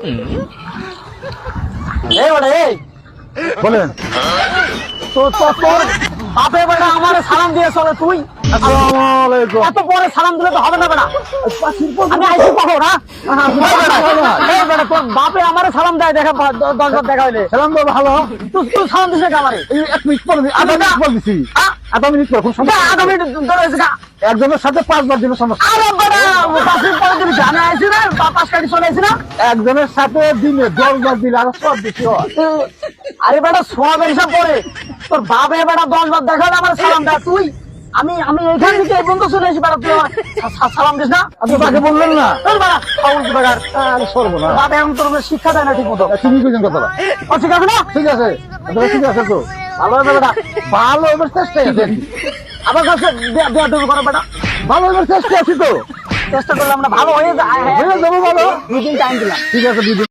এই বলে এই বলেন। তোর বাপে বেটা আমার সালাম দিয়ে চলে তুই আসসালামু আলাইকুম। এত পরে সালাম দিলে তো হবে না বেটা আমি আইসি পাবো না এই বেটা তোর বাপে আমার সালাম দেয় দেখা 10 বার দেখা হইলে সালাম দাও ভালো। তুই সালাম দিস না আমারে এই 1 মিনিট পর আধা মিনিট পর দিছি। আধা মিনিট পর খুব সমস্যা। আধা মিনিট ধরে হয়েছে গা। একজনের সাথে 5 বার দিলে সমস্যা। আরে বেটা 5 মিনিট পরে তুমি জানা আইসি না 5 কাটি চলে আইসি না একজনের সাথে দিনে 10 বার দিলে আর সব বেশি হয়। আরে বেটা সবের হিসাব পরে তোর বাপে বেটা 10 বার দেখা হলে আমার সালাম দেয় তুই আমি এখান থেকে এই বন্ধু চলে আসি বেটা তুই আমার সালাম দিস না আপনি তাকে বললেন না? তোর বেটা পাউল বেটার আরে সর্বনাশ। বাপে এখন তোর শিক্ষা দেয় না ঠিক মতো তুমি কইছেন কথাটা? ও ঠিক আছে না ঠিক আছে, আপনারা ঠিক আছে তো? ভালো হবে বেটা ভালো এবার চেষ্টা আছে। আবার কাছে বিয়া দেবো করো বেটা ভালো এবার চেষ্টা আছি তো। চেষ্টা করলাম না ভালো হয়ে যায় হয়ে যাবো ভালো। 2 দিন টাইম দিলাম ঠিক আছে দিদি।